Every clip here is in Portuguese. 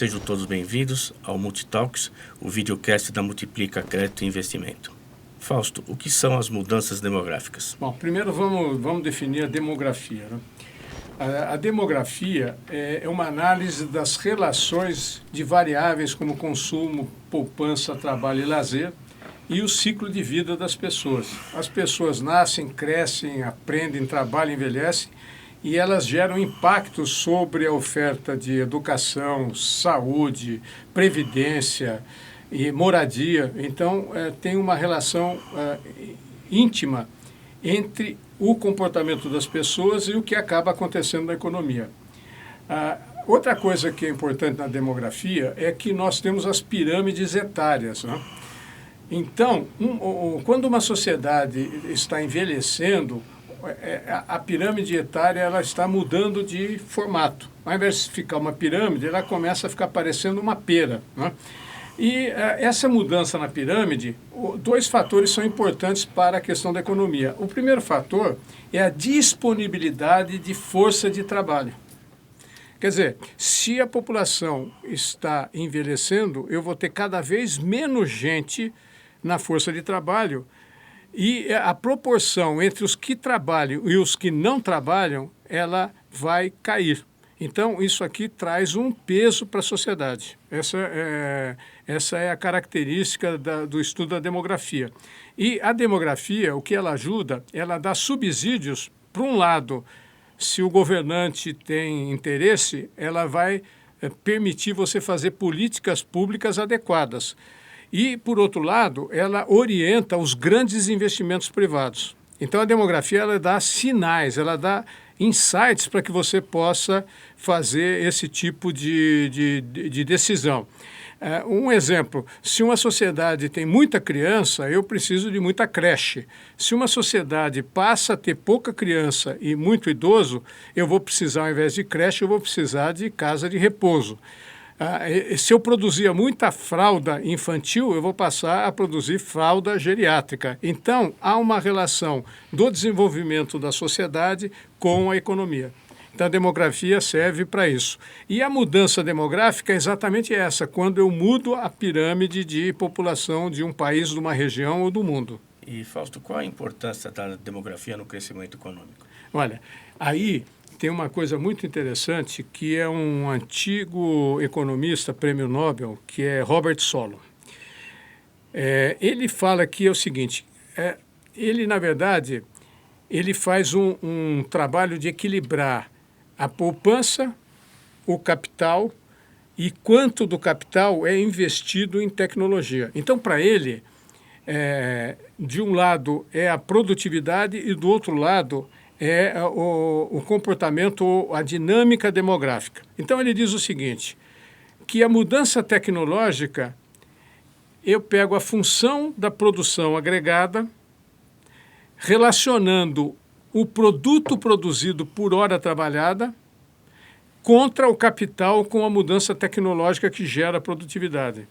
sejam todos bem-vindos ao Multitalks, o videocast da Multiplica Crédito e Investimento. Fausto, o que são as mudanças demográficas? Bom, primeiro vamos definir a demografia, né? A demografia é uma análise das relações de variáveis como consumo, poupança, trabalho e lazer e o ciclo de vida das pessoas. As pessoas nascem, crescem, aprendem, trabalham, envelhecem e elas geram impactos sobre a oferta de educação, saúde, previdência e moradia. Então, tem uma relação íntima entre o comportamento das pessoas e o que acaba acontecendo na economia. Outra coisa que é importante na demografia é que nós temos as pirâmides etárias, né? Então, quando uma sociedade está envelhecendo, a pirâmide etária ela está mudando de formato. Ao invés de ficar uma pirâmide, ela começa a ficar parecendo uma pera, né? E essa mudança na pirâmide, dois fatores são importantes para a questão da economia. O primeiro fator é a disponibilidade de força de trabalho. Quer dizer, se a população está envelhecendo, eu vou ter cada vez menos gente na força de trabalho e a proporção entre os que trabalham e os que não trabalham, ela vai cair. Então, isso aqui traz um peso para a sociedade. Essa é a característica do estudo da demografia. E a demografia, o que ela ajuda, ela dá subsídios, por um lado, se o governante tem interesse, ela vai permitir você fazer políticas públicas adequadas. E, por outro lado, ela orienta os grandes investimentos privados. Então, a demografia ela dá sinais, ela dá insights para que você possa fazer esse tipo de decisão. Um exemplo, se uma sociedade tem muita criança, eu preciso de muita creche. Se uma sociedade passa a ter pouca criança e muito idoso, eu vou precisar, ao invés de creche, eu vou precisar de casa de repouso. Se eu produzia muita fralda infantil, eu vou passar a produzir fralda geriátrica. Então, há uma relação do desenvolvimento da sociedade com a economia. Então, a demografia serve para isso. E a mudança demográfica é exatamente essa, quando eu mudo a pirâmide de população de um país, de uma região ou do mundo. E, Fausto, qual a importância da demografia no crescimento econômico? Olha, aí tem uma coisa muito interessante que é um antigo economista, prêmio Nobel, que é Robert Solow. Ele fala que é o seguinte, ele, na verdade, ele faz um trabalho de equilibrar a poupança, o capital e quanto do capital é investido em tecnologia. Então, para ele, de um lado é a produtividade e do outro lado é o comportamento, a dinâmica demográfica. Então, ele diz o seguinte, que a mudança tecnológica, eu pego a função da produção agregada, relacionando o produto produzido por hora trabalhada contra o capital com a mudança tecnológica que gera produtividade.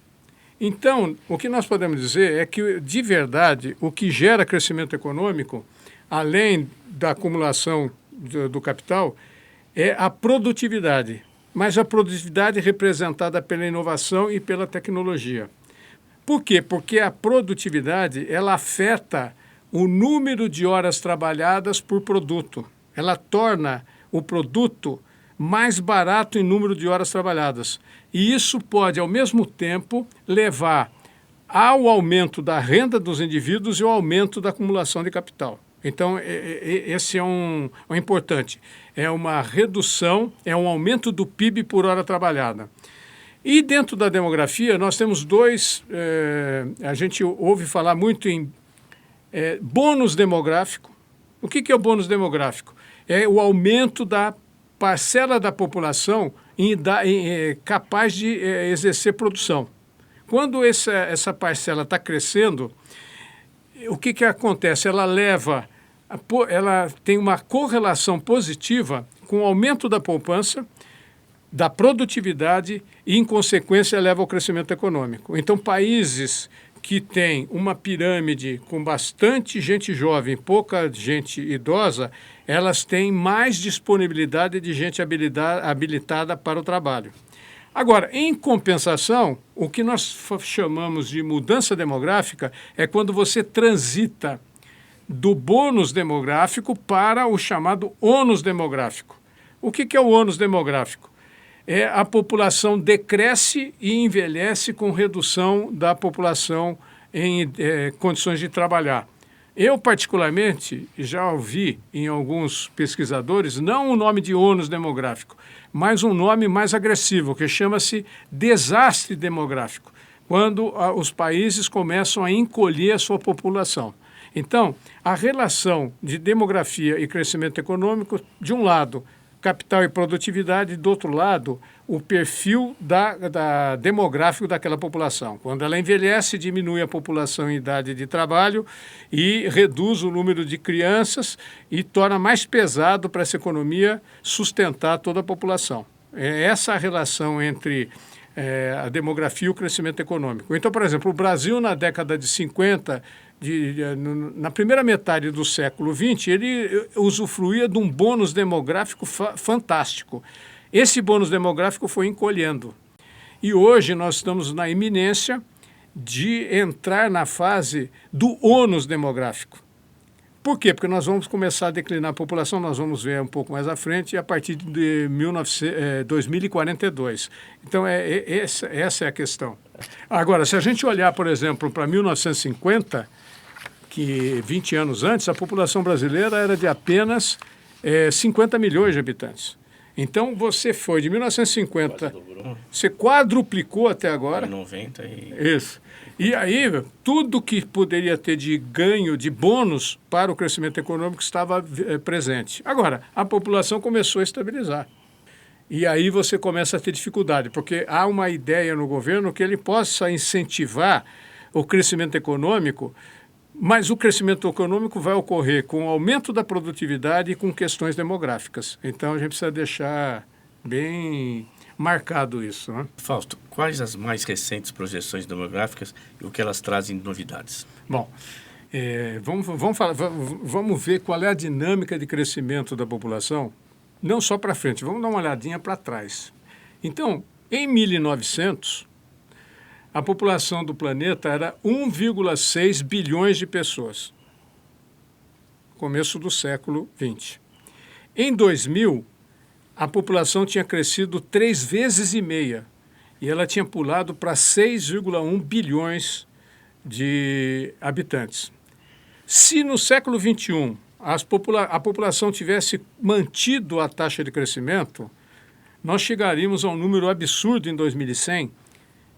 Então, o que nós podemos dizer é que, de verdade, o que gera crescimento econômico, além da acumulação do capital, é a produtividade, mas a produtividade representada pela inovação e pela tecnologia. Por quê? Porque a produtividade ela afeta o número de horas trabalhadas por produto. Ela torna o produto mais barato em número de horas trabalhadas. E isso pode, ao mesmo tempo, levar ao aumento da renda dos indivíduos e ao aumento da acumulação de capital. Então, esse é um importante. É uma redução, é um aumento do PIB por hora trabalhada. E dentro da demografia, nós temos dois, a gente ouve falar muito em bônus demográfico. O que é o bônus demográfico? É o aumento da parcela da população capaz de exercer produção. Quando essa parcela está crescendo, o que acontece? Ela tem uma correlação positiva com o aumento da poupança, da produtividade e, em consequência, leva ao crescimento econômico. Então, países que têm uma pirâmide com bastante gente jovem, pouca gente idosa, elas têm mais disponibilidade de gente habilitada para o trabalho. Agora, em compensação, o que nós chamamos de mudança demográfica é quando você transita do bônus demográfico para o chamado ônus demográfico. O que é o ônus demográfico? É a população decresce e envelhece com redução da população em condições de trabalhar. Eu, particularmente, já ouvi em alguns pesquisadores, não o nome de ônus demográfico, mas um nome mais agressivo, que chama-se desastre demográfico, quando os países começam a encolher a sua população. Então, a relação de demografia e crescimento econômico, de um lado, capital e produtividade, do outro lado, o perfil demográfico daquela população. Quando ela envelhece, diminui a população em idade de trabalho e reduz o número de crianças e torna mais pesado para essa economia sustentar toda a população. É essa a relação entre a demografia e o crescimento econômico. Então, por exemplo, o Brasil, na década de 50, na primeira metade do século XX, ele usufruía de um bônus demográfico fantástico. Esse bônus demográfico foi encolhendo. E hoje nós estamos na iminência de entrar na fase do ônus demográfico. Por quê? Porque nós vamos começar a declinar a população, nós vamos ver um pouco mais à frente, a partir de 2042. Então, essa é a questão. Agora, se a gente olhar, por exemplo, para 1950, que 20 anos antes, a população brasileira era de apenas 50 milhões de habitantes. Então, você foi de 1950, você quadruplicou até agora. 90 e... Isso. E aí, tudo que poderia ter de ganho, de bônus para o crescimento econômico estava presente. Agora, a população começou a estabilizar. E aí você começa a ter dificuldade, porque há uma ideia no governo que ele possa incentivar o crescimento econômico, mas o crescimento econômico vai ocorrer com o aumento da produtividade e com questões demográficas. Então, a gente precisa deixar bem marcado isso, né? Fausto, quais as mais recentes projeções demográficas e o que elas trazem de novidades? Bom, vamos ver qual é a dinâmica de crescimento da população, não só para frente, vamos dar uma olhadinha para trás. Então, em 1900, a população do planeta era 1,6 bilhões de pessoas, começo do século XX. Em 2000, a população tinha crescido 3,5 vezes e ela tinha pulado para 6,1 bilhões de habitantes. Se no século XXI a população tivesse mantido a taxa de crescimento, nós chegaríamos a um número absurdo em 2100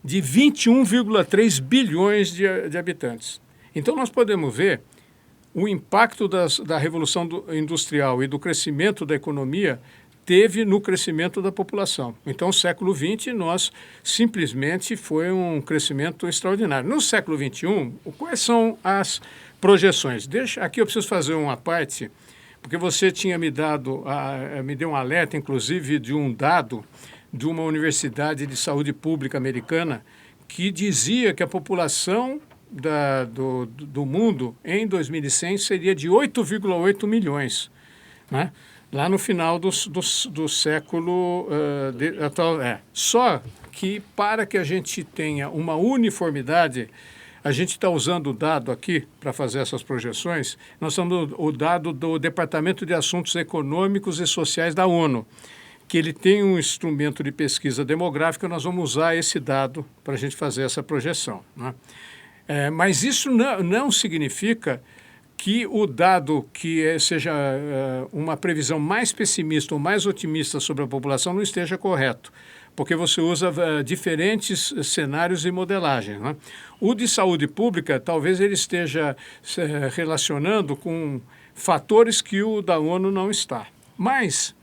de 21,3 bilhões de habitantes. Então nós podemos ver o impacto da Revolução Industrial e do crescimento da economia teve no crescimento da população. Então, o século XX, nós simplesmente foi um crescimento extraordinário. No século XXI, quais são as projeções? Aqui eu preciso fazer uma parte, porque você tinha me deu um alerta, inclusive, de um dado de uma universidade de saúde pública americana que dizia que a população do mundo em 2100 seria de 8,8 milhões, né? Lá no final do século atual. Só que para que a gente tenha uma uniformidade, a gente está usando o dado aqui para fazer essas projeções, nós estamos o dado do Departamento de Assuntos Econômicos e Sociais da ONU, que ele tem um instrumento de pesquisa demográfica, nós vamos usar esse dado para a gente fazer essa projeção, né? Mas isso não significa que o dado que seja uma previsão mais pessimista ou mais otimista sobre a população não esteja correto, porque você usa diferentes cenários e modelagens, né? O de saúde pública, talvez ele esteja se relacionando com fatores que o da ONU não está. Mas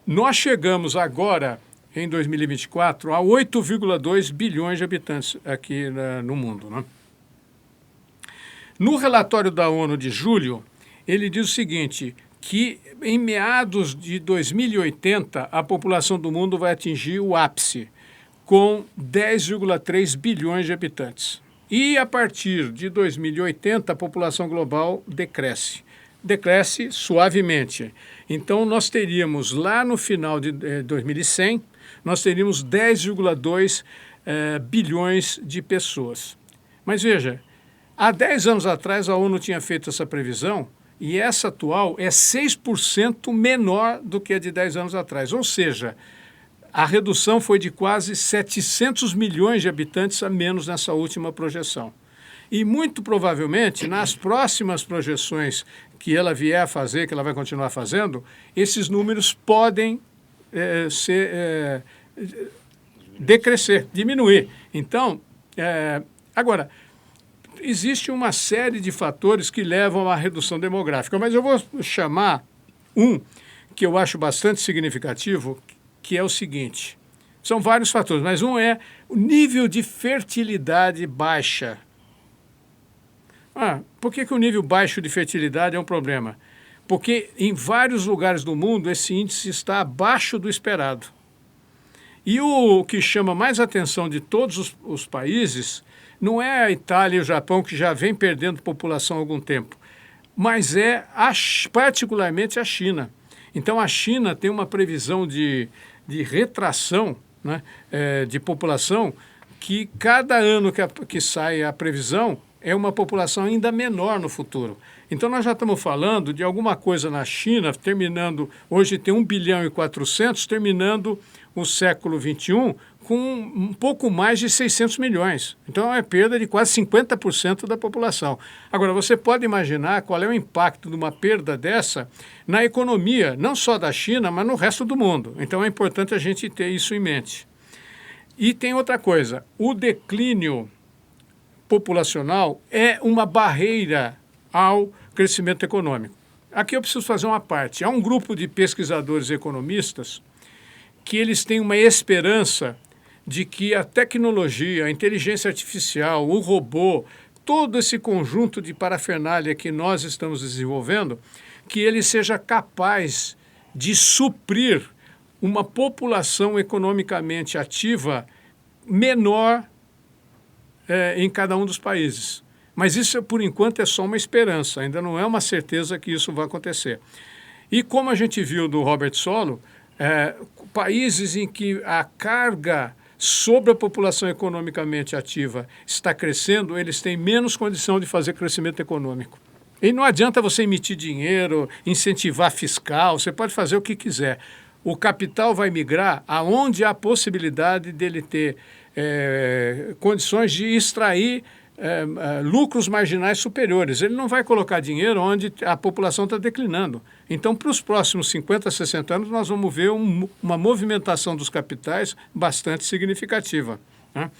nós chegamos agora, em 2024, a 8,2 bilhões de habitantes aqui no mundo, né? No relatório da ONU de julho, ele diz o seguinte, que em meados de 2080, a população do mundo vai atingir o ápice, com 10,3 bilhões de habitantes. E a partir de 2080, a população global decresce suavemente. Então, nós teríamos lá no final de 2100, nós teríamos 10,2 bilhões de pessoas. Mas veja, há 10 anos atrás a ONU tinha feito essa previsão e essa atual é 6% menor do que a de 10 anos atrás. Ou seja, a redução foi de quase 700 milhões de habitantes a menos nessa última projeção. E muito provavelmente, nas próximas projeções que ela vier a fazer, que ela vai continuar fazendo, esses números podem decrescer, diminuir. Então, agora, existe uma série de fatores que levam à redução demográfica, mas eu vou chamar um que eu acho bastante significativo, que é o seguinte. São vários fatores, mas um é o nível de fertilidade baixa. Por que o nível baixo de fertilidade é um problema? Porque em vários lugares do mundo esse índice está abaixo do esperado. E o que chama mais atenção de todos os países não é a Itália e o Japão, que já vem perdendo população há algum tempo, mas é particularmente a China. Então a China tem uma previsão de retração, né, de população, que cada ano que sai a previsão é uma população ainda menor no futuro. Então nós já estamos falando de alguma coisa na China, terminando, hoje tem 1 bilhão e 400, terminando o século XXI com um pouco mais de 600 milhões. Então é perda de quase 50% da população. Agora, você pode imaginar qual é o impacto de uma perda dessa na economia, não só da China, mas no resto do mundo. Então é importante a gente ter isso em mente. E tem outra coisa, o declínio populacional é uma barreira ao crescimento econômico. Aqui eu preciso fazer uma parte. Há um grupo de pesquisadores economistas que eles têm uma esperança de que a tecnologia, a inteligência artificial, o robô, todo esse conjunto de parafernália que nós estamos desenvolvendo, que ele seja capaz de suprir uma população economicamente ativa menor em cada um dos países. Mas isso, por enquanto, é só uma esperança, ainda não é uma certeza que isso vai acontecer. E como a gente viu do Robert Solow, países em que a carga sobre a população economicamente ativa está crescendo, eles têm menos condição de fazer crescimento econômico. E não adianta você emitir dinheiro, incentivar fiscal, você pode fazer o que quiser. O capital vai migrar aonde há possibilidade dele ter condições de extrair lucros marginais superiores. Ele não vai colocar dinheiro onde a população está declinando. Então, para os próximos 50, 60 anos, nós vamos ver uma movimentação dos capitais bastante significativa, né?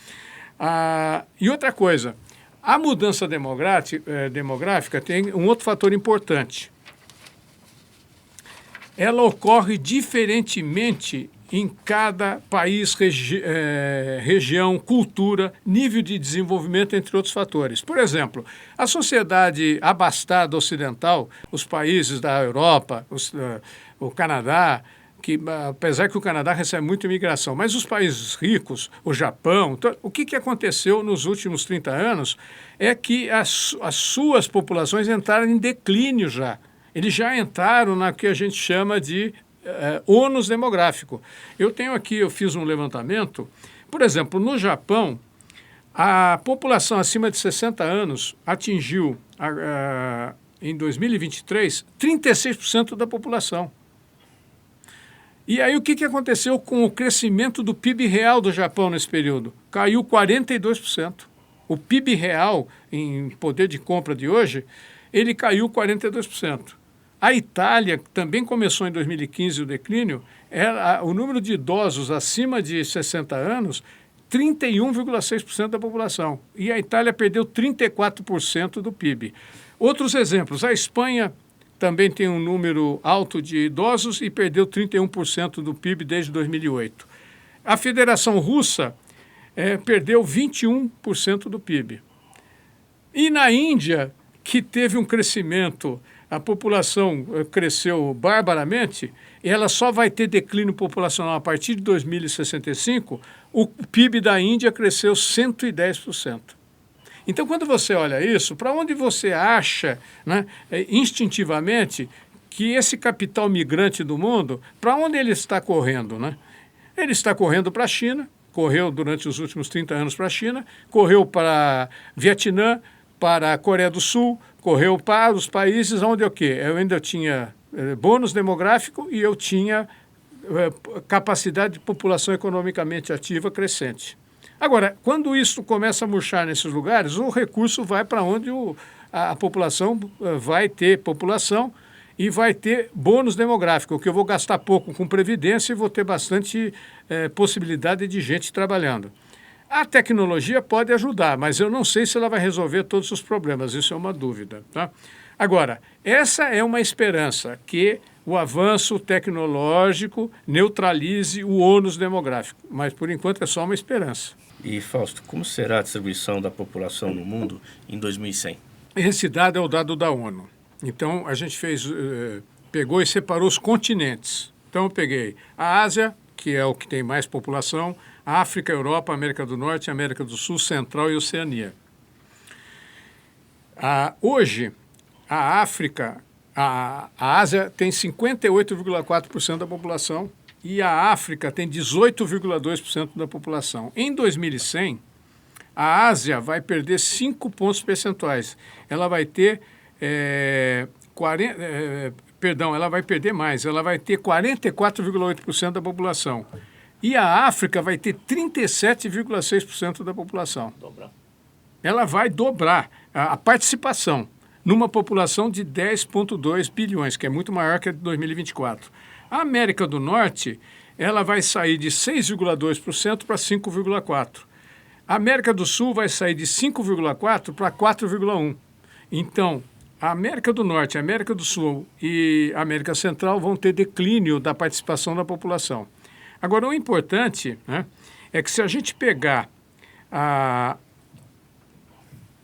E outra coisa, a mudança demográfica tem um outro fator importante. Ela ocorre diferentemente em cada país, região, cultura, nível de desenvolvimento, entre outros fatores. Por exemplo, a sociedade abastada ocidental, os países da Europa, o Canadá, que apesar que o Canadá recebe muita imigração, mas os países ricos, o Japão, o que aconteceu nos últimos 30 anos é que as suas populações entraram em declínio já. Eles já entraram na que a gente chama de ônus demográfico. Eu fiz um levantamento, por exemplo, no Japão, a população acima de 60 anos atingiu, em 2023, 36% da população. E aí o que aconteceu com o crescimento do PIB real do Japão nesse período? Caiu 42%. O PIB real, em poder de compra de hoje, ele caiu 42%. A Itália também começou em 2015 o declínio, o número de idosos acima de 60 anos, 31,6% da população. E a Itália perdeu 34% do PIB. Outros exemplos, a Espanha também tem um número alto de idosos e perdeu 31% do PIB desde 2008. A Federação Russa perdeu 21% do PIB. E na Índia, que teve um crescimento, a população cresceu barbaramente, e ela só vai ter declínio populacional a partir de 2065, o PIB da Índia cresceu 110%. Então, quando você olha isso, para onde você acha, né, instintivamente, que esse capital migrante do mundo, para onde ele está correndo, né? Ele está correndo para a China, correu durante os últimos 30 anos para a China, correu para Vietnã, para a Coreia do Sul, correu para os países onde eu ainda tinha bônus demográfico e eu tinha capacidade de população economicamente ativa crescente. Agora, quando isso começa a murchar nesses lugares, o recurso vai para onde a população vai ter população e vai ter bônus demográfico, que eu vou gastar pouco com previdência e vou ter bastante possibilidade de gente trabalhando. A tecnologia pode ajudar, mas eu não sei se ela vai resolver todos os problemas, isso é uma dúvida. Tá? Agora, essa é uma esperança, que o avanço tecnológico neutralize o ônus demográfico, mas por enquanto é só uma esperança. E, Fausto, como será a distribuição da população no mundo em 2100? Esse dado é o dado da ONU. Então, a gente pegou e separou os continentes. Então, eu peguei a Ásia, que é o que tem mais população, a África, a Europa, a América do Norte, a América do Sul, Central e Oceania. Hoje, a Ásia tem 58,4% da população e a África tem 18,2% da população. Em 2100, a Ásia vai perder 5 pontos percentuais. Ela vai ter ela vai perder mais, ela vai ter 44,8% da população. E a África vai ter 37,6% da população. Ela vai dobrar a participação numa população de 10,2 bilhões, que é muito maior que a de 2024. A América do Norte, ela vai sair de 6,2% para 5,4%. A América do Sul vai sair de 5,4% para 4,1%. Então, a América do Norte, a América do Sul e a América Central vão ter declínio da participação da população. Agora, o importante, né, é que se a gente pegar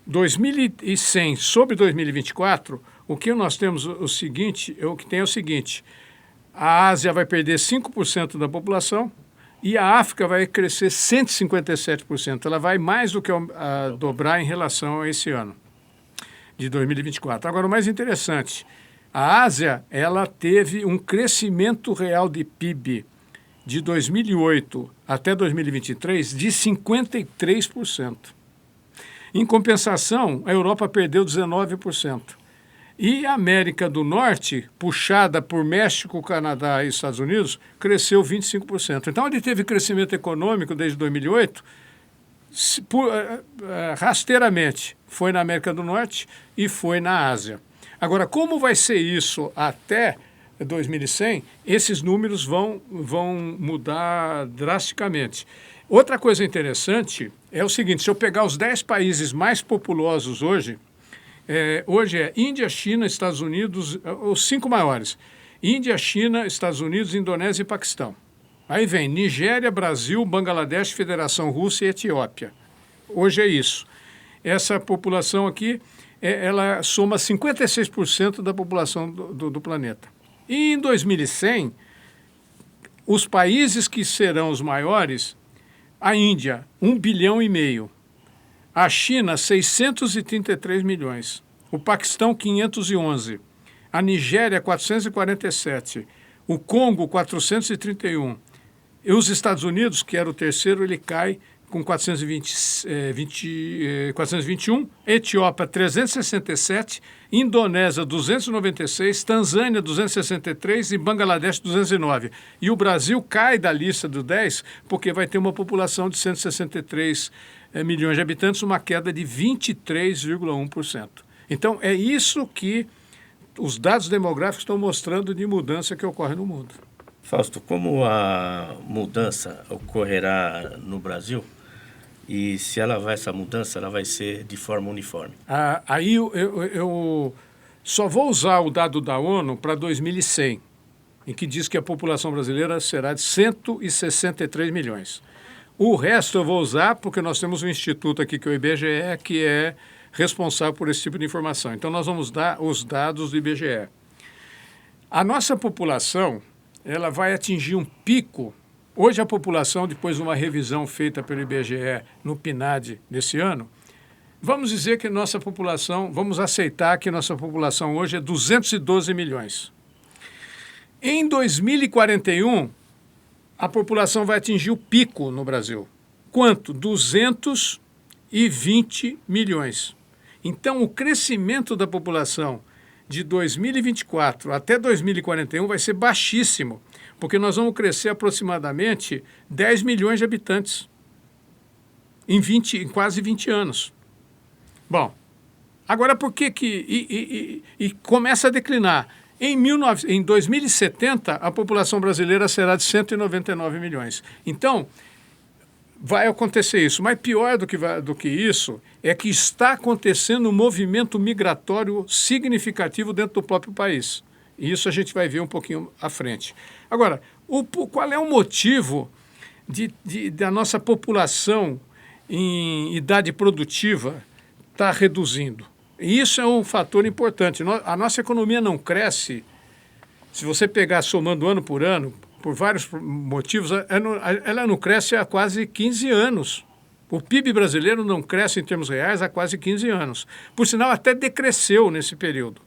2100 sobre 2024, o que nós temos o seguinte, a Ásia vai perder 5% da população e a África vai crescer 157%. Ela vai mais do que dobrar em relação a esse ano de 2024. Agora, o mais interessante, a Ásia, ela teve um crescimento real de PIB de 2008 até 2023 de 53%. Em compensação, a Europa perdeu 19%. E a América do Norte, puxada por México, Canadá e Estados Unidos, cresceu 25%. Então, ele teve crescimento econômico desde 2008, rasteiramente. Foi na América do Norte e foi na Ásia. Agora, como vai ser isso até 2100, esses números vão mudar drasticamente. Outra coisa interessante é o seguinte, se eu pegar os 10 países mais populosos hoje é Índia, China, Estados Unidos, os 5 maiores. Índia, China, Estados Unidos, Indonésia e Paquistão. Aí vem Nigéria, Brasil, Bangladesh, Federação Russa e Etiópia. Hoje é isso. Essa população aqui, ela soma 56% da população do planeta. E em 2100, os países que serão os maiores, a Índia, 1,5 bilhão. A China, 633 milhões. O Paquistão, 511. A Nigéria, 447. O Congo, 431. E os Estados Unidos, que era o terceiro, ele cai com 421. Etiópia, 367. Indonésia, 296. Tanzânia, 263. E Bangladesh, 209. E o Brasil cai da lista do 10 porque vai ter uma população de 163 milhões de habitantes, uma queda de 23,1%. Então, é isso que os dados demográficos estão mostrando de mudança que ocorre no mundo. Fausto, como a mudança ocorrerá no Brasil e se essa mudança ela vai ser de forma uniforme? Aí eu só vou usar o dado da ONU para 2100, em que diz que a população brasileira será de 163 milhões. O resto eu vou usar porque nós temos um instituto aqui, que é o IBGE, que é responsável por esse tipo de informação. Então, nós vamos dar os dados do IBGE. A nossa população, ela vai atingir um pico. Hoje, a população, depois de uma revisão feita pelo IBGE no PNAD desse ano, vamos dizer que nossa população, vamos aceitar que nossa população hoje é 212 milhões. Em 2041, a população vai atingir o pico no Brasil. Quanto? 220 milhões. Então, o crescimento da população de 2024 até 2041 vai ser baixíssimo, porque nós vamos crescer aproximadamente 10 milhões de habitantes em quase 20 anos. Bom, agora por que e começa a declinar? Em 2070, a população brasileira será de 199 milhões. Então, vai acontecer isso. Mas pior do que isso é que está acontecendo um movimento migratório significativo dentro do próprio país. E isso a gente vai ver um pouquinho à frente. Agora, qual é o motivo da nossa população em idade produtiva estar reduzindo? E isso é um fator importante. A nossa economia não cresce, se você pegar somando ano, por vários motivos, ela não cresce há quase 15 anos. O PIB brasileiro não cresce em termos reais há quase 15 anos. Por sinal, até decresceu nesse período.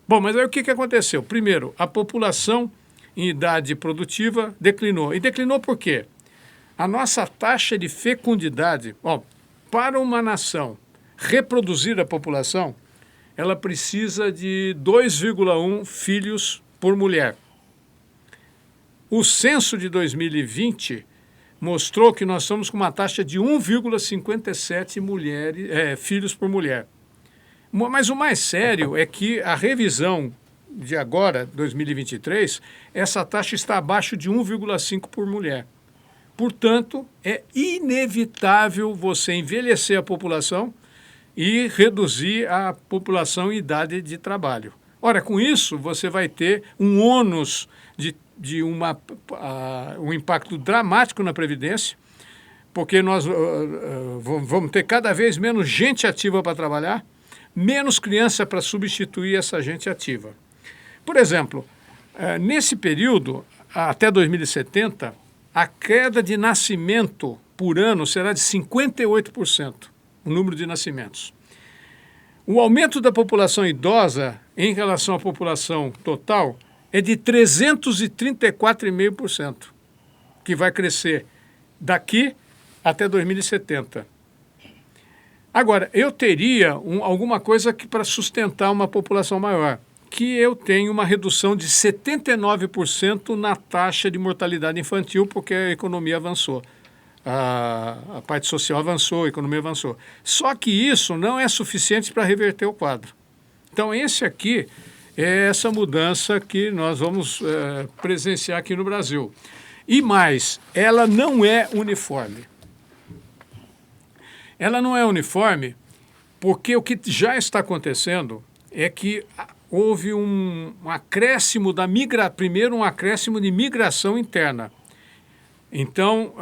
Bom, mas aí o que aconteceu? Primeiro, a população em idade produtiva declinou. E declinou por quê? A nossa taxa de fecundidade, para uma nação reproduzir a população, ela precisa de 2,1 filhos por mulher. O censo de 2020 mostrou que nós estamos com uma taxa de 1,57 filhos por mulher. Mas o mais sério é que a revisão de agora, 2023, essa taxa está abaixo de 1,5 por mulher. Portanto, é inevitável você envelhecer a população e reduzir a população em idade de trabalho. Ora, com isso, você vai ter um ônus de um impacto dramático na Previdência, porque nós vamos ter cada vez menos gente ativa para trabalhar, menos criança para substituir essa gente ativa. Por exemplo, nesse período, até 2070, a queda de nascimento por ano será de 58%, o número de nascimentos. O aumento da população idosa em relação à população total é de 334,5%, que vai crescer daqui até 2070. Agora, eu teria alguma coisa para sustentar uma população maior, que eu tenho uma redução de 79% na taxa de mortalidade infantil, porque a economia avançou. A parte social avançou, a economia avançou. Só que isso não é suficiente para reverter o quadro. Então, esse aqui é essa mudança que nós vamos presenciar aqui no Brasil. E mais, ela não é uniforme. Ela não é uniforme porque o que já está acontecendo é que houve um acréscimo primeiro um acréscimo de migração interna. Então,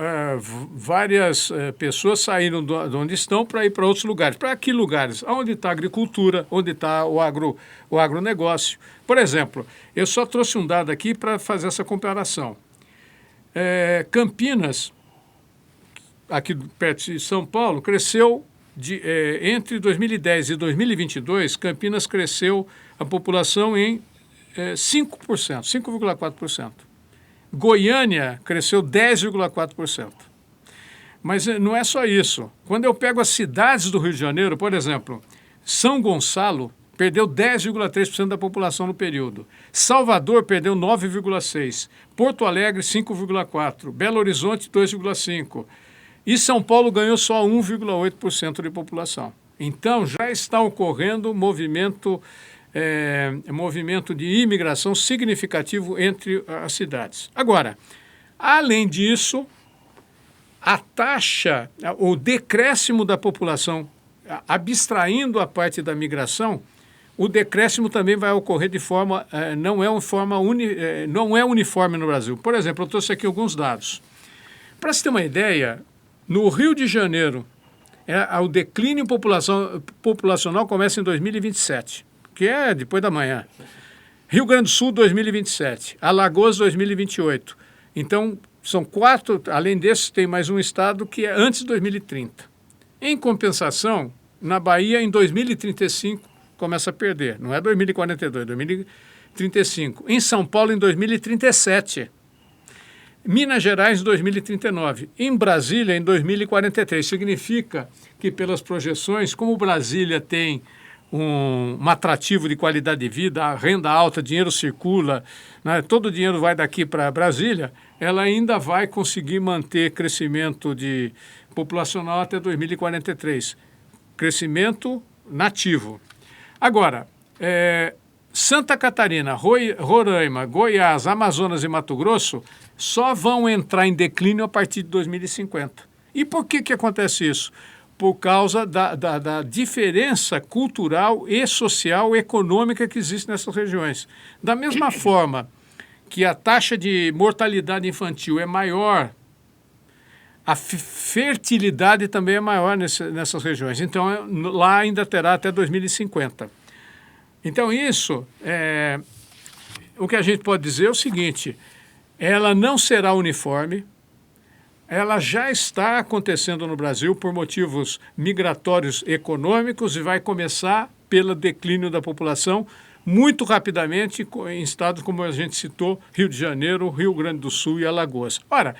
várias pessoas saíram de onde estão para ir para outros lugares. Para que lugares? Onde está a agricultura, onde está o agronegócio. Por exemplo, eu só trouxe um dado aqui para fazer essa comparação. Campinas, aqui perto de São Paulo, cresceu, entre 2010 e 2022, Campinas cresceu a população em 5%, 5,4%. Goiânia cresceu 10,4%. Mas não é só isso. Quando eu pego as cidades do Rio de Janeiro, por exemplo, São Gonçalo perdeu 10,3% da população no período. Salvador perdeu 9,6%. Porto Alegre, 5,4%. Belo Horizonte, 2,5%. E São Paulo ganhou só 1,8% de população. Então, já está ocorrendo movimento de imigração significativo entre as cidades. Agora, além disso, a taxa, o decréscimo da população, abstraindo a parte da migração, o decréscimo também vai ocorrer de forma, não é uniforme no Brasil. Por exemplo, eu trouxe aqui alguns dados. Para você ter uma ideia, no Rio de Janeiro, o declínio populacional começa em 2027. Que é depois da manhã. Rio Grande do Sul, 2027. Alagoas, 2028. Então, são 4, além desses, tem mais um estado que é antes de 2030. Em compensação, na Bahia, em 2035, começa a perder. Não é 2042, 2035. Em São Paulo, em 2037. Minas Gerais, em 2039. Em Brasília, em 2043. Significa que, pelas projeções, como Brasília tem um atrativo de qualidade de vida, a renda alta, dinheiro circula, né, todo o dinheiro vai daqui para Brasília, ela ainda vai conseguir manter crescimento populacional até 2043. Crescimento nativo. Agora, Santa Catarina, Roraima, Goiás, Amazonas e Mato Grosso só vão entrar em declínio a partir de 2050. E por que acontece isso? Por causa da diferença cultural e social e econômica que existe nessas regiões. Da mesma forma que a taxa de mortalidade infantil é maior, a fertilidade também é maior nessas regiões. Então, lá ainda terá até 2050. Então, o que a gente pode dizer é o seguinte: ela não será uniforme, ela já está acontecendo no Brasil por motivos migratórios econômicos e vai começar pelo declínio da população muito rapidamente em estados como a gente citou, Rio de Janeiro, Rio Grande do Sul e Alagoas. Ora,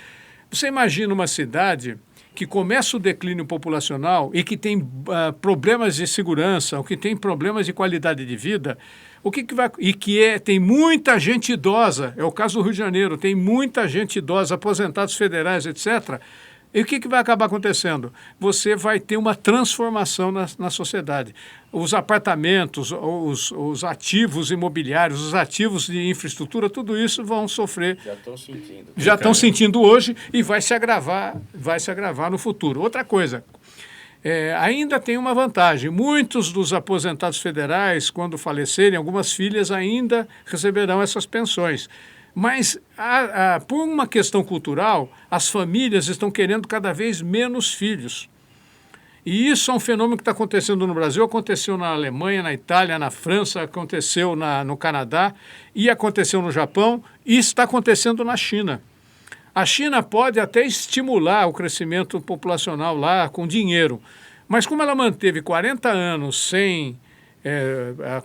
você imagina uma cidade que começa o declínio populacional e que tem problemas de segurança, ou que tem problemas de qualidade de vida, tem muita gente idosa, é o caso do Rio de Janeiro, tem muita gente idosa, aposentados federais, etc. E o que vai acabar acontecendo? Você vai ter uma transformação na sociedade. Os apartamentos, os ativos imobiliários, os ativos de infraestrutura, tudo isso vão sofrer. Já estão sentindo. Já estão sentindo hoje e vai se agravar no futuro. Outra coisa, ainda tem uma vantagem. Muitos dos aposentados federais, quando falecerem, algumas filhas ainda receberão essas pensões. Mas, por uma questão cultural, as famílias estão querendo cada vez menos filhos. E isso é um fenômeno que está acontecendo no Brasil, aconteceu na Alemanha, na Itália, na França, aconteceu no Canadá e aconteceu no Japão e está acontecendo na China. A China pode até estimular o crescimento populacional lá com dinheiro, mas como ela manteve 40 anos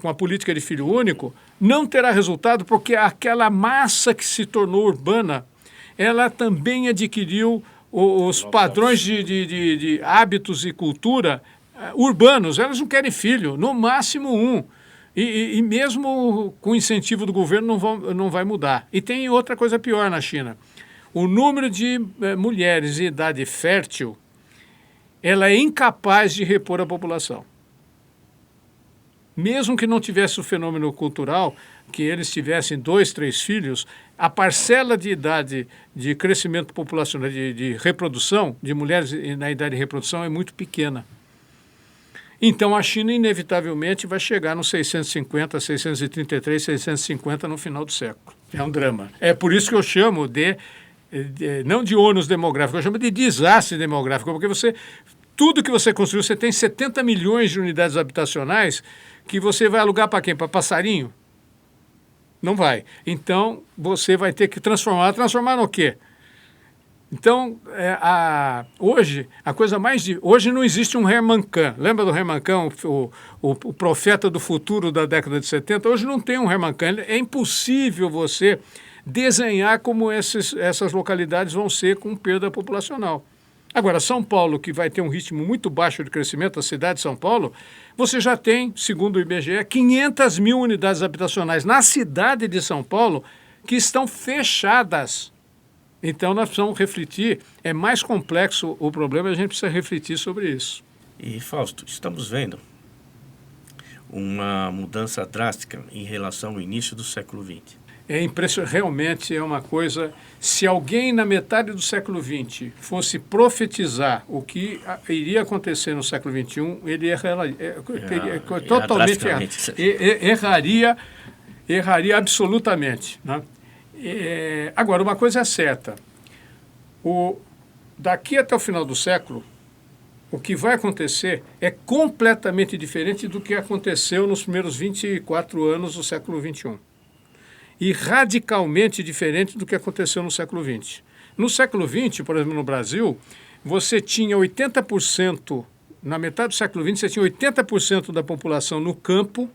com a política de filho único, não terá resultado porque aquela massa que se tornou urbana, ela também adquiriu os padrões de hábitos e cultura urbanos. Elas não querem filho, no máximo um. E mesmo com incentivo do governo não vai mudar. E tem outra coisa pior na China. O número de mulheres em idade fértil, ela é incapaz de repor a população. Mesmo que não tivesse o fenômeno cultural, que eles tivessem 2, 3 filhos, a parcela de idade de crescimento populacional, de reprodução, de mulheres na idade de reprodução, é muito pequena. Então, a China, inevitavelmente, vai chegar nos 650, 633, 650 no final do século. É um drama. É por isso que eu chamo não de ônus demográfico, eu chamo de desastre demográfico, porque tudo que você construiu, você tem 70 milhões de unidades habitacionais que você vai alugar para quem? Para passarinho? Não vai. Então, você vai ter que transformar. Transformar no quê? Então, hoje, hoje não existe um Herman Kahn. Lembra do Herman Kahn, o profeta do futuro da década de 70? Hoje não tem um Herman Kahn. É impossível você desenhar como essas localidades vão ser com perda populacional. Agora, São Paulo, que vai ter um ritmo muito baixo de crescimento, a cidade de São Paulo, você já tem, segundo o IBGE, 500 mil unidades habitacionais na cidade de São Paulo que estão fechadas. Então, nós precisamos refletir, é mais complexo o problema, a gente precisa refletir sobre isso. E, Fausto, estamos vendo uma mudança drástica em relação ao início do século XX. É impressionante, realmente é uma coisa. Se alguém na metade do século XX fosse profetizar o que iria acontecer no século XXI, ele totalmente erraria absolutamente, né? Agora, uma coisa é certa: daqui até o final do século, o que vai acontecer é completamente diferente do que aconteceu nos primeiros 24 anos do século XXI. E radicalmente diferente do que aconteceu no século XX. No século XX, por exemplo, no Brasil, você tinha 80%, na metade do século XX, você tinha 80% da população no campo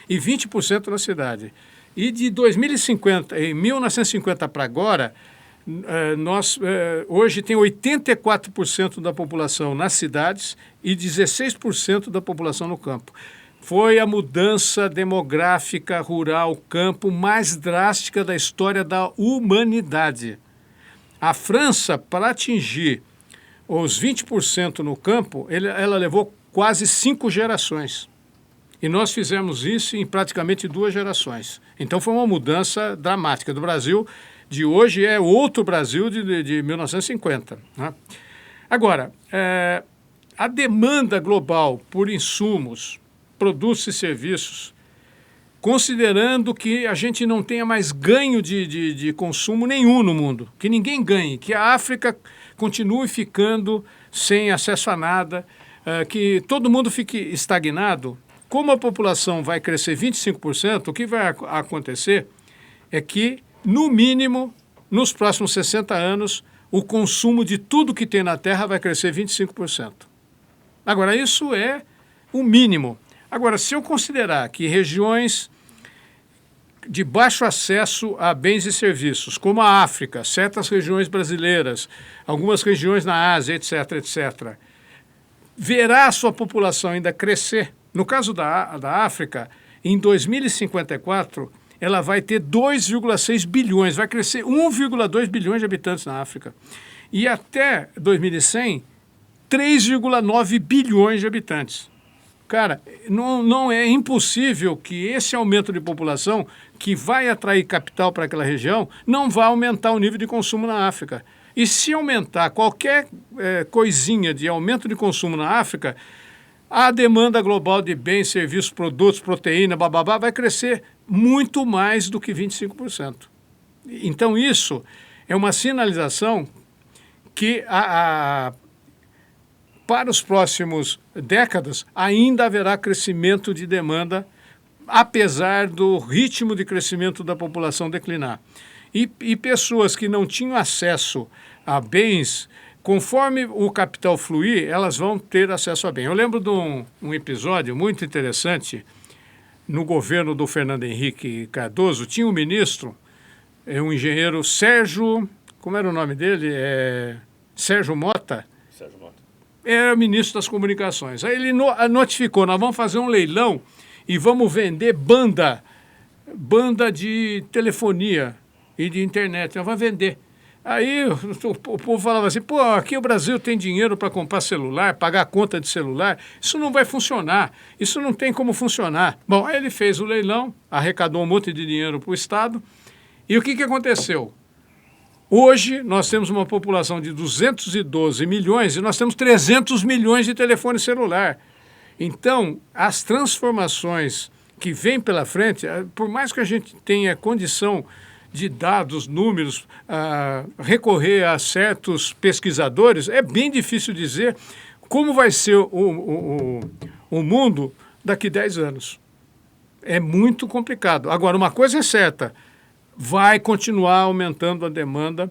e 20% na cidade. E de 1950 para agora, Hoje tem 84% da população nas cidades e 16% da população no campo. Foi a mudança demográfica rural campo mais drástica da história da humanidade. A França, para atingir os 20% no campo, ela levou quase 5 gerações. E nós fizemos isso em praticamente 2 gerações. Então foi uma mudança dramática. Do Brasil de hoje é outro Brasil de 1950. Né? Agora, a demanda global por insumos, produtos e serviços, considerando que a gente não tenha mais ganho de consumo nenhum no mundo, que ninguém ganhe, que a África continue ficando sem acesso a nada, que todo mundo fique estagnado. Como a população vai crescer 25%, o que vai acontecer é que, no mínimo, nos próximos 60 anos, o consumo de tudo que tem na Terra vai crescer 25%. Agora, isso é o mínimo. Agora, se eu considerar que regiões de baixo acesso a bens e serviços, como a África, certas regiões brasileiras, algumas regiões na Ásia, etc., etc., verá a sua população ainda crescer. No caso da África, em 2054, ela vai ter 2,6 bilhões, vai crescer 1,2 bilhões de habitantes na África. E até 2100, 3,9 bilhões de habitantes. Cara, não é impossível que esse aumento de população, que vai atrair capital para aquela região, não vá aumentar o nível de consumo na África. E se aumentar qualquer coisinha de aumento de consumo na África, a demanda global de bens, serviços, produtos, proteína, bababá, vai crescer muito mais do que 25%. Então, isso é uma sinalização que para os próximos décadas ainda haverá crescimento de demanda, apesar do ritmo de crescimento da população declinar. E pessoas que não tinham acesso a bens, conforme o capital fluir, elas vão ter acesso a bem. Eu lembro de um episódio muito interessante. No governo do Fernando Henrique Cardoso, tinha um ministro, um engenheiro Sérgio, como era o nome dele? Sérgio Mota. Sérgio Mota. Era ministro das Comunicações. Aí ele notificou, nós vamos fazer um leilão e vamos vender banda de telefonia e de internet. Nós vamos vender. Aí o povo falava assim, pô, aqui o Brasil tem dinheiro para comprar celular, pagar conta de celular, isso não vai funcionar, isso não tem como funcionar. Bom, aí ele fez o leilão, arrecadou um monte de dinheiro para o Estado, e o que aconteceu? Hoje nós temos uma população de 212 milhões e nós temos 300 milhões de telefone celular. Então, as transformações que vêm pela frente, por mais que a gente tenha condição de dados, números, recorrer a certos pesquisadores, é bem difícil dizer como vai ser o mundo daqui a 10 anos. É muito complicado. Agora, uma coisa é certa, vai continuar aumentando a demanda.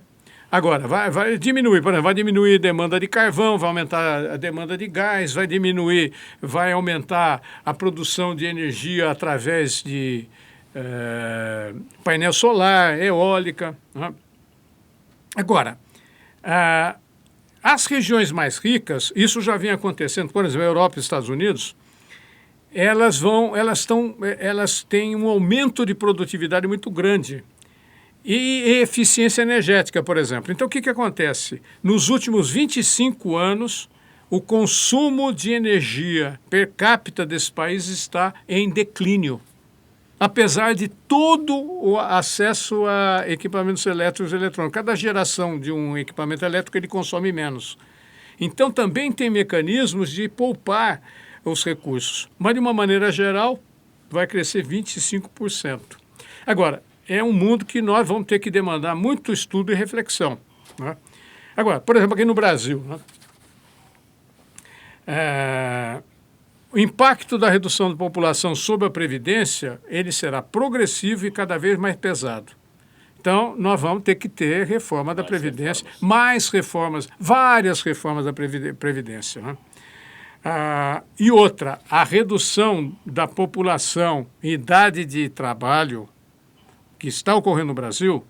Agora, vai diminuir, por exemplo, vai diminuir a demanda de carvão, vai aumentar a demanda de gás, vai aumentar a produção de energia através de painel solar, eólica. Né? Agora, as regiões mais ricas, isso já vem acontecendo, por exemplo, a Europa e os Estados Unidos, elas têm um aumento de produtividade muito grande e eficiência energética, por exemplo. Então, o que acontece? Nos últimos 25 anos, o consumo de energia per capita desse país está em declínio, apesar de todo o acesso a equipamentos elétricos e eletrônicos. Cada geração de um equipamento elétrico ele consome menos. Então, também tem mecanismos de poupar os recursos. Mas, de uma maneira geral, vai crescer 25%. Agora, é um mundo que nós vamos ter que demandar muito estudo e reflexão. Né? Agora, por exemplo, aqui no Brasil, né? O impacto da redução da população sobre a Previdência, ele será progressivo e cada vez mais pesado. Então, nós vamos ter que ter reforma da Previdência, mais reformas, várias reformas da Previdência. Né? E outra, a redução da população em idade de trabalho que está ocorrendo no Brasil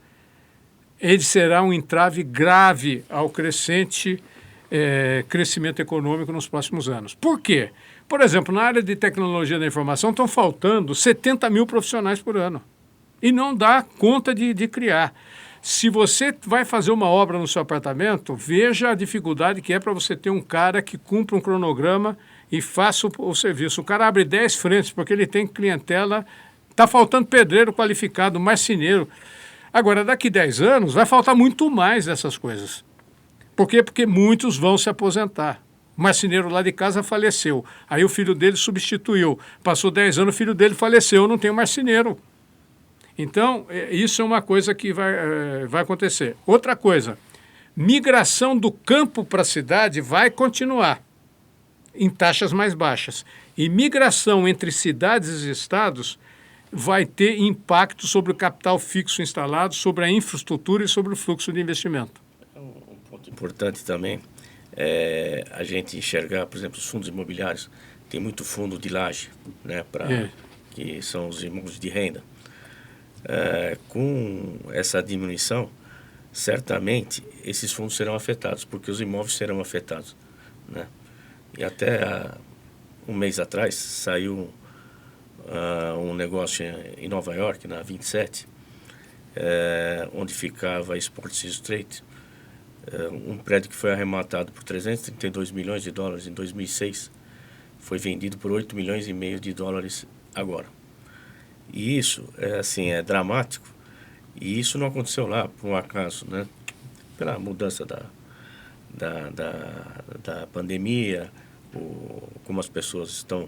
ele será um entrave grave ao crescente crescimento econômico nos próximos anos. Por quê? Por exemplo, na área de tecnologia da informação estão faltando 70 mil profissionais por ano. E não dá conta de criar. Se você vai fazer uma obra no seu apartamento, veja a dificuldade que é para você ter um cara que cumpra um cronograma e faça o serviço. O cara abre 10 frentes porque ele tem clientela, está faltando pedreiro qualificado, marceneiro. Agora, daqui 10 anos, vai faltar muito mais dessas coisas. Por quê? Porque muitos vão se aposentar. O marceneiro lá de casa faleceu. Aí o filho dele substituiu. Passou 10 anos, o filho dele faleceu, não tem um marceneiro. Então, isso é uma coisa que vai acontecer. Outra coisa, migração do campo para a cidade vai continuar em taxas mais baixas. E migração entre cidades e estados vai ter impacto sobre o capital fixo instalado, sobre a infraestrutura e sobre o fluxo de investimento. Um ponto importante também é a gente enxergar, por exemplo, os fundos imobiliários. Tem muito fundo de laje, né, que são os imóveis de renda. Com essa diminuição, certamente esses fundos serão afetados, porque os imóveis serão afetados, né? E até um mês atrás saiu um negócio em Nova York, na 27, onde ficava Sports Illustrated, um prédio que foi arrematado por 332 milhões de dólares em 2006, foi vendido por 8 milhões e meio de dólares agora. E isso é dramático, e isso não aconteceu lá por um acaso, né? Pela mudança da pandemia, como as pessoas estão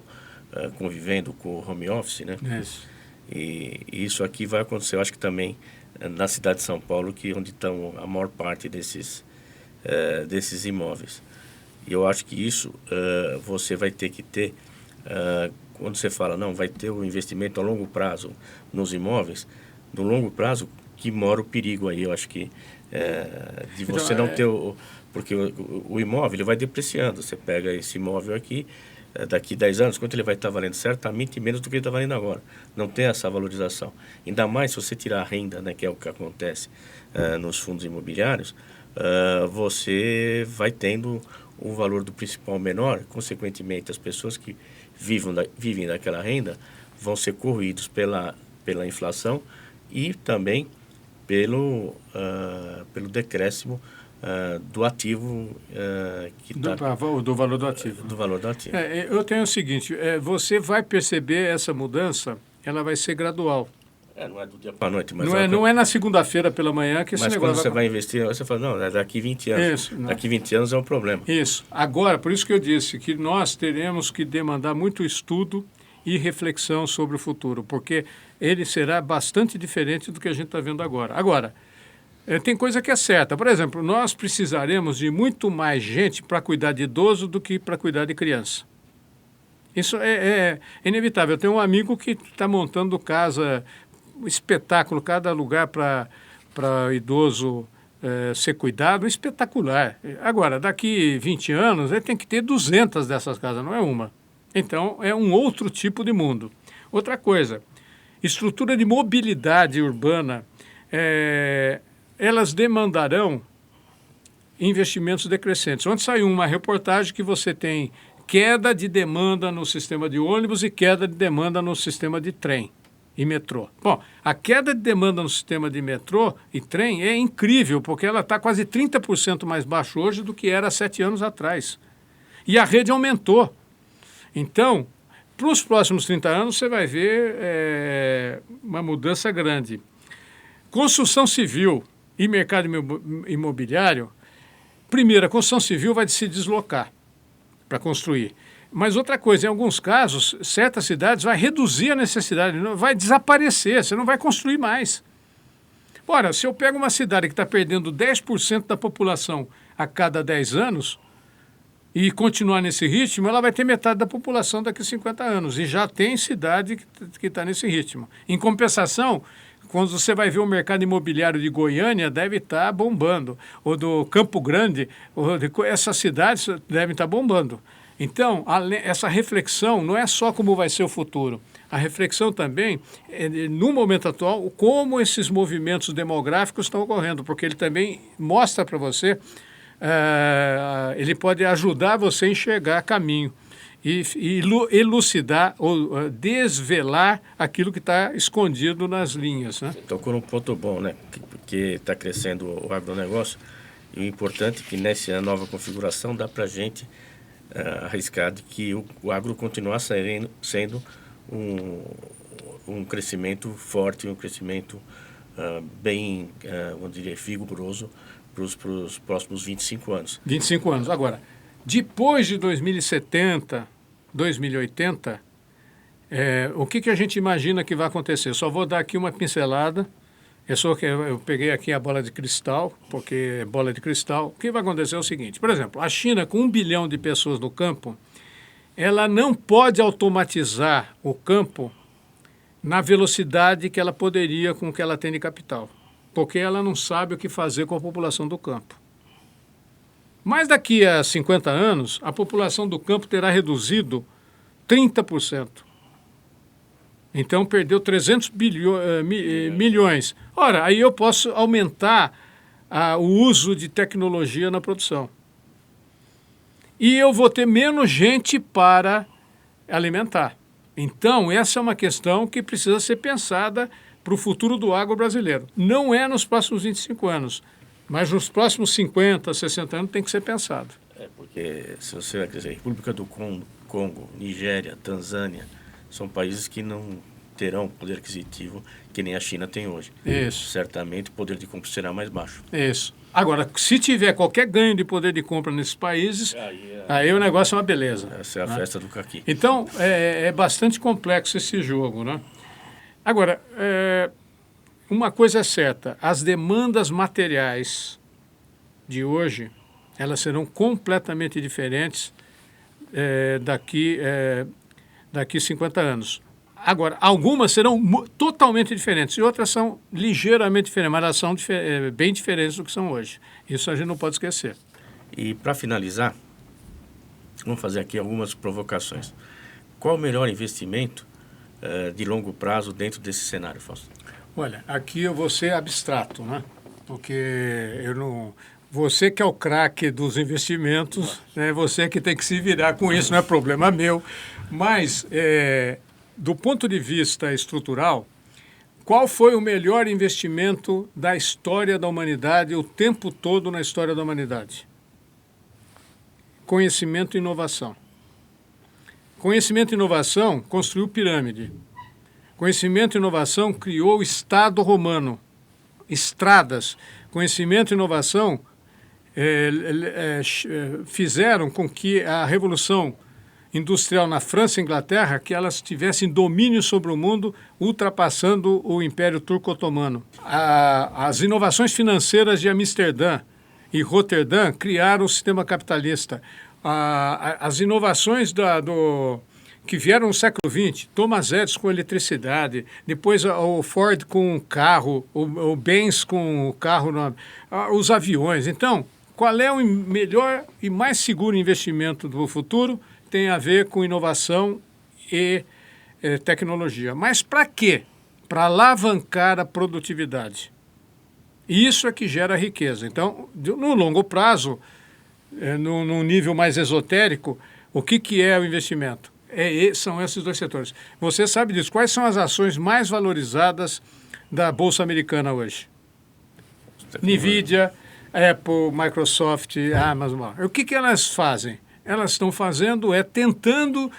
convivendo com o home office, né? Isso. E isso aqui vai acontecer, eu acho que também na cidade de São Paulo, onde estão a maior parte desses imóveis. E eu acho que isso você vai ter que ter, quando você fala, não, vai ter o investimento a longo prazo nos imóveis, no longo prazo que mora o perigo aí, eu acho que de você não ter porque o imóvel ele vai depreciando. Você pega esse imóvel aqui, daqui 10 anos, quanto ele vai estar valendo? Certamente menos do que ele está valendo agora. Não tem essa valorização. Ainda mais se você tirar a renda, né, que é o que acontece nos fundos imobiliários, você vai tendo um valor do principal menor, consequentemente as pessoas que vivem daquela renda vão ser corroídos pela inflação e também pelo decréscimo do ativo do valor do ativo. Do valor do ativo. Eu tenho o seguinte, você vai perceber essa mudança, ela vai ser gradual. Não é do dia para a noite, mas... Não é na segunda-feira pela manhã que esse negócio... Mas quando você vai investir, você fala, não, é daqui 20 anos. Isso, daqui 20 anos é um problema. Isso. Agora, por isso que eu disse que nós teremos que demandar muito estudo e reflexão sobre o futuro, porque ele será bastante diferente do que a gente está vendo agora. Agora, tem coisa que é certa. Por exemplo, nós precisaremos de muito mais gente para cuidar de idoso do que para cuidar de criança. Isso é inevitável. Eu tenho um amigo que está montando casa, um espetáculo, cada lugar para idoso ser cuidado, espetacular. Agora, daqui 20 anos, ele tem que ter 200 dessas casas, não é uma. Então, é um outro tipo de mundo. Outra coisa, estrutura de mobilidade urbana, elas demandarão investimentos decrescentes. Ontem saiu uma reportagem que você tem queda de demanda no sistema de ônibus e queda de demanda no sistema de trem e metrô. Bom, a queda de demanda no sistema de metrô e trem é incrível, porque ela está quase 30% mais baixa hoje do que era há 7 anos atrás. E a rede aumentou. Então, para os próximos 30 anos, você vai ver uma mudança grande. Construção civil e mercado imobiliário, primeiro, a construção civil vai se deslocar para construir. Mas outra coisa, em alguns casos, certas cidades vai reduzir a necessidade, vai desaparecer, você não vai construir mais. Ora, se eu pego uma cidade que está perdendo 10% da população a cada 10 anos e continuar nesse ritmo, ela vai ter metade da população daqui a 50 anos. E já tem cidade que está nesse ritmo. Em compensação, quando você vai ver o mercado imobiliário de Goiânia, deve estar bombando. Ou do Campo Grande, essas cidades devem estar bombando. Então, essa reflexão não é só como vai ser o futuro. A reflexão também é, no momento atual, como esses movimentos demográficos estão ocorrendo, porque ele também mostra para você, ele pode ajudar você a enxergar caminho e elucidar ou desvelar aquilo que está escondido nas linhas, né? Tocou num ponto bom, né? Porque está crescendo o agronegócio e o importante é que nessa nova configuração dá para a gente arriscar de que o agro continuar sendo um crescimento forte, um crescimento bem, vamos dizer, vigoroso para os próximos 25 anos. 25 anos. Agora, depois de 2070, 2080, o que a gente imagina que vai acontecer? Só vou dar aqui uma pincelada. Eu peguei aqui a bola de cristal, porque é bola de cristal. O que vai acontecer é o seguinte, por exemplo, a China com 1 bilhão de pessoas no campo, ela não pode automatizar o campo na velocidade que ela poderia com o que ela tem de capital, porque ela não sabe o que fazer com a população do campo. Mas daqui a 50 anos, a população do campo terá reduzido 30%. Então, perdeu 300 milhões. Ora, aí eu posso aumentar o uso de tecnologia na produção. E eu vou ter menos gente para alimentar. Então, essa é uma questão que precisa ser pensada para o futuro do agro brasileiro. Não é nos próximos 25 anos, mas nos próximos 50, 60 anos tem que ser pensado. Porque se você vai dizer, República do Congo, Nigéria, Tanzânia, são países que não terão poder aquisitivo que nem a China tem hoje. Isso. Certamente o poder de compra será mais baixo. Isso. Agora, se tiver qualquer ganho de poder de compra nesses países, aí o negócio é uma beleza. Essa é a festa do caqui. Então, é bastante complexo esse jogo, né? Agora, uma coisa é certa, as demandas materiais de hoje, elas serão completamente diferentes daqui 50 anos. Agora, algumas serão totalmente diferentes e outras são ligeiramente diferentes, mas elas são bem diferentes do que são hoje. Isso a gente não pode esquecer. E para finalizar, vamos fazer aqui algumas provocações. Qual o melhor investimento de longo prazo dentro desse cenário, Fausto? Olha, aqui eu vou ser abstrato, né? Porque eu não... Você que é o craque dos investimentos, né? Você que tem que se virar com isso, não é problema meu. Mas, do ponto de vista estrutural, qual foi o melhor investimento da história da humanidade, o tempo todo na história da humanidade? Conhecimento e inovação. Conhecimento e inovação construiu pirâmide. Conhecimento e inovação criou o Estado romano, estradas. Conhecimento e inovação fizeram com que a Revolução Industrial na França e Inglaterra, que elas tivessem domínio sobre o mundo, ultrapassando o Império Turco-Otomano. As inovações financeiras de Amsterdã e Roterdã criaram o sistema capitalista. As inovações que vieram no século XX, Thomas Edison com eletricidade, depois o Ford com o carro, o Benz com o carro, os aviões. Então, qual é o melhor e mais seguro investimento do futuro? Tem a ver com inovação e tecnologia. Mas para quê? Para alavancar a produtividade. Isso é que gera riqueza. Então, no longo prazo, num nível mais esotérico, o que é o investimento? São esses dois setores. Você sabe disso. Quais são as ações mais valorizadas da Bolsa Americana hoje? NVIDIA, Apple, Microsoft, Amazon. O que elas fazem? Elas estão fazendo tentando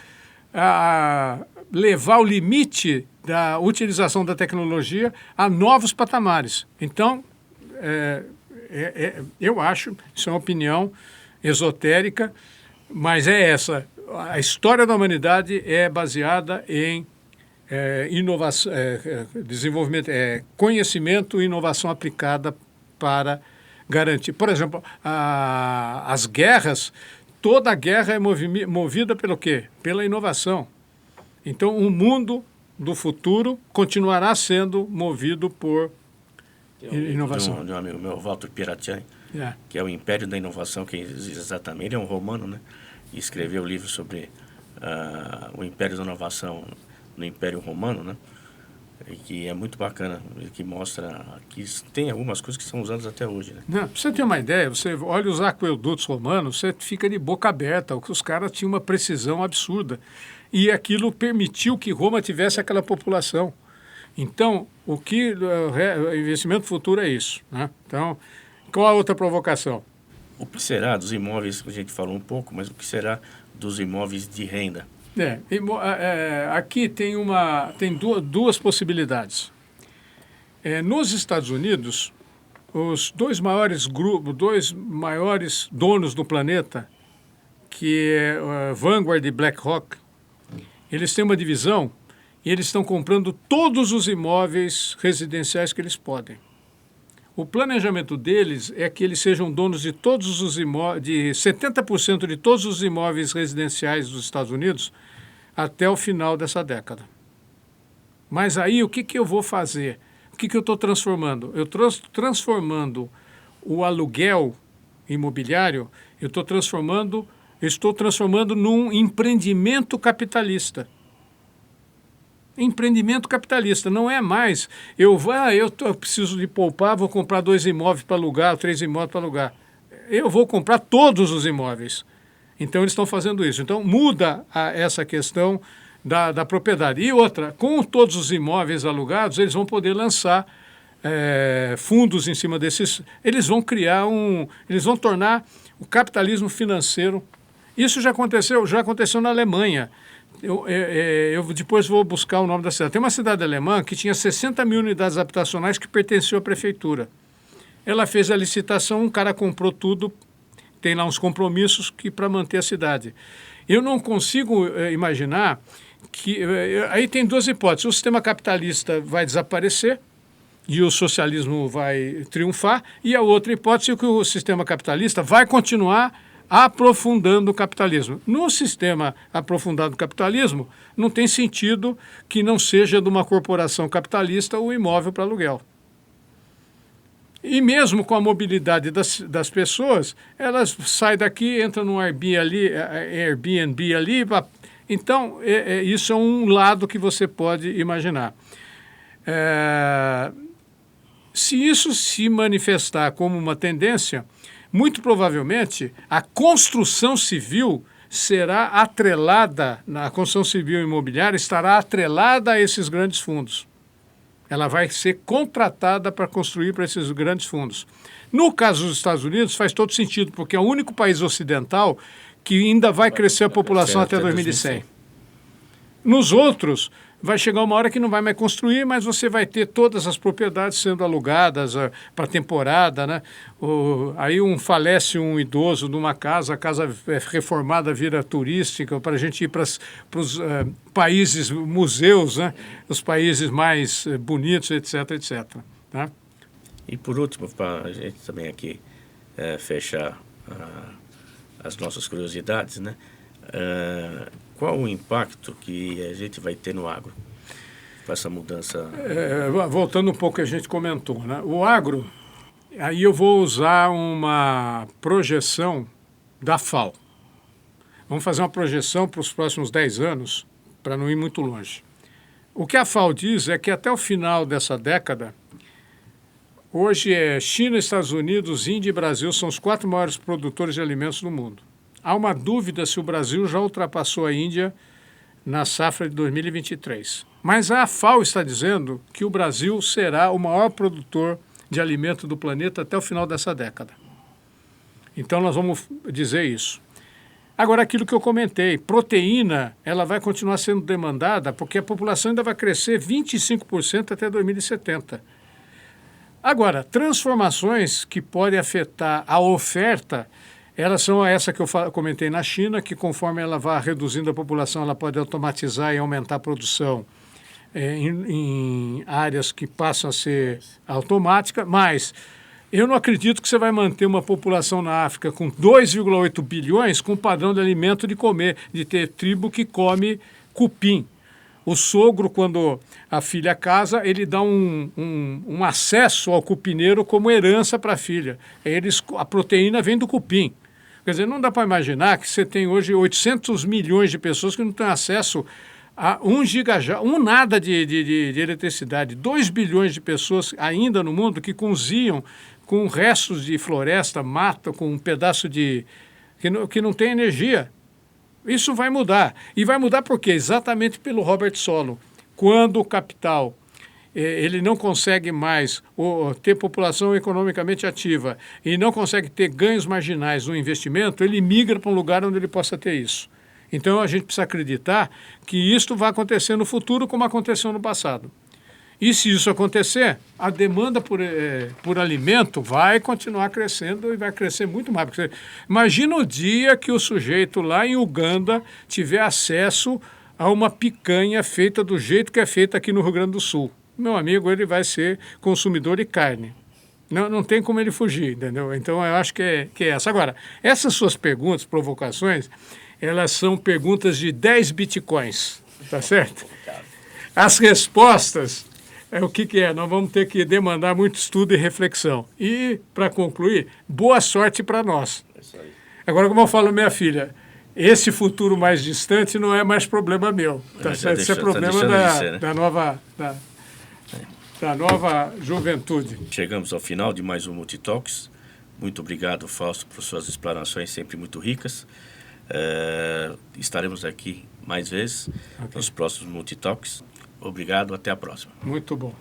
levar o limite da utilização da tecnologia a novos patamares. Então, eu acho, isso é uma opinião esotérica, mas é essa. A história da humanidade é baseada em inovação, desenvolvimento, conhecimento e inovação aplicada para garantir. Por exemplo, as guerras, toda a guerra é movida pelo quê? Pela inovação. Então, o mundo do futuro continuará sendo movido por inovação. De um amigo meu, Walter Pirattiani, que é o Império da Inovação, que exatamente ele é um romano, né? E escreveu o livro sobre o Império da Inovação no Império Romano, né? E que é muito bacana, que mostra que tem algumas coisas que são usadas até hoje, né? Não, pra você ter uma ideia, você olha os aquedutos romanos, você fica de boca aberta, os caras tinham uma precisão absurda. E aquilo permitiu que Roma tivesse aquela população. Então, o investimento futuro é isso, né? Então, qual a outra provocação? O que será dos imóveis, a gente falou um pouco, mas o que será dos imóveis de renda? Aqui tem duas possibilidades. Nos Estados Unidos, os dois maiores donos do planeta, que é Vanguard e BlackRock, eles têm uma divisão e eles estão comprando todos os imóveis residenciais que eles podem. O planejamento deles é que eles sejam donos de todos os de 70% de todos os imóveis residenciais dos Estados Unidos até o final dessa década. Mas aí o que eu vou fazer? O que eu estou transformando? Eu estou transformando o aluguel imobiliário, estou transformando num empreendimento capitalista. Empreendimento capitalista, não é mais eu preciso de poupar, vou comprar 2 imóveis para alugar, 3 imóveis para alugar. Eu vou comprar todos os imóveis. Então eles estão fazendo isso. Então muda essa questão da propriedade. E outra, com todos os imóveis alugados, eles vão poder lançar fundos em cima desses. Eles vão eles vão tornar o capitalismo financeiro. Isso já aconteceu na Alemanha. Eu depois vou buscar o nome da cidade. Tem uma cidade alemã que tinha 60 mil unidades habitacionais que pertenciam à prefeitura. Ela fez a licitação, um cara comprou tudo, tem lá uns compromissos para manter a cidade. Eu não consigo imaginar que... aí tem duas hipóteses. O sistema capitalista vai desaparecer e o socialismo vai triunfar, e a outra hipótese é que o sistema capitalista vai continuar aprofundando o capitalismo. No sistema aprofundado do capitalismo, não tem sentido que não seja de uma corporação capitalista o imóvel para aluguel. E mesmo com a mobilidade das pessoas, elas saem daqui, entram no Airbnb ali. Então, isso é um lado que você pode imaginar. Se isso se manifestar como uma tendência, muito provavelmente, a construção civil será atrelada, a construção civil imobiliária estará atrelada a esses grandes fundos. Ela vai ser contratada para construir para esses grandes fundos. No caso dos Estados Unidos, faz todo sentido, porque é o único país ocidental que ainda vai crescer a população até 2100. Nos outros, vai chegar uma hora que não vai mais construir, mas você vai ter todas as propriedades sendo alugadas para temporada, né? Aí falece um idoso numa casa, a casa reformada vira turística para a gente ir para os países, museus, né? Os países mais bonitos, etc, etc. Tá? E por último, para a gente também aqui fechar as nossas curiosidades, né? Qual o impacto que a gente vai ter no agro com essa mudança? Voltando um pouco ao que a gente comentou, né? O agro, aí eu vou usar uma projeção da FAO. Vamos fazer uma projeção para os próximos 10 anos, para não ir muito longe. O que a FAO diz é que até o final dessa década, hoje China, Estados Unidos, Índia e Brasil são os 4 maiores produtores de alimentos do mundo. Há uma dúvida se o Brasil já ultrapassou a Índia na safra de 2023. Mas a FAO está dizendo que o Brasil será o maior produtor de alimento do planeta até o final dessa década. Então nós vamos dizer isso. Agora, aquilo que eu comentei, proteína, ela vai continuar sendo demandada porque a população ainda vai crescer 25% até 2070. Agora, transformações que podem afetar a oferta, elas são essa que eu comentei na China, que conforme ela vai reduzindo a população, ela pode automatizar e aumentar a produção em áreas que passam a ser automática, mas eu não acredito que você vai manter uma população na África com 2,8 bilhões com padrão de alimento de ter tribo que come cupim. O sogro, quando a filha casa, ele dá um acesso ao cupineiro como herança para a filha. A proteína vem do cupim. Quer dizer, não dá para imaginar que você tem hoje 800 milhões de pessoas que não têm acesso um nada de eletricidade. 2 bilhões de pessoas ainda no mundo que cozinham com restos de floresta, mata, com um pedaço que não tem energia. Isso vai mudar. E vai mudar por quê? Exatamente pelo Robert Solow. Quando o capital ele não consegue mais ter população economicamente ativa e não consegue ter ganhos marginais no investimento, ele migra para um lugar onde ele possa ter isso. Então, a gente precisa acreditar que isto vai acontecer no futuro como aconteceu no passado. E se isso acontecer, a demanda por alimento vai continuar crescendo e vai crescer muito mais. Porque imagina o dia que o sujeito lá em Uganda tiver acesso a uma picanha feita do jeito que é feita aqui no Rio Grande do Sul. Meu amigo, ele vai ser consumidor de carne. Não tem como ele fugir, entendeu? Então, eu acho que é essa. Agora, essas suas perguntas, provocações, elas são perguntas de 10 bitcoins, tá certo? As respostas, o que é? Nós vamos ter que demandar muito estudo e reflexão. E, para concluir, boa sorte para nós. É isso aí. Agora, como eu falo, minha filha, esse futuro mais distante não é mais problema meu, tá certo? Isso é problema da nova juventude. Chegamos ao final de mais um Multitalks. Muito obrigado, Fausto, por suas explanações sempre muito ricas. Estaremos aqui mais vezes nos próximos Multitalks. Obrigado, até a próxima. Muito bom.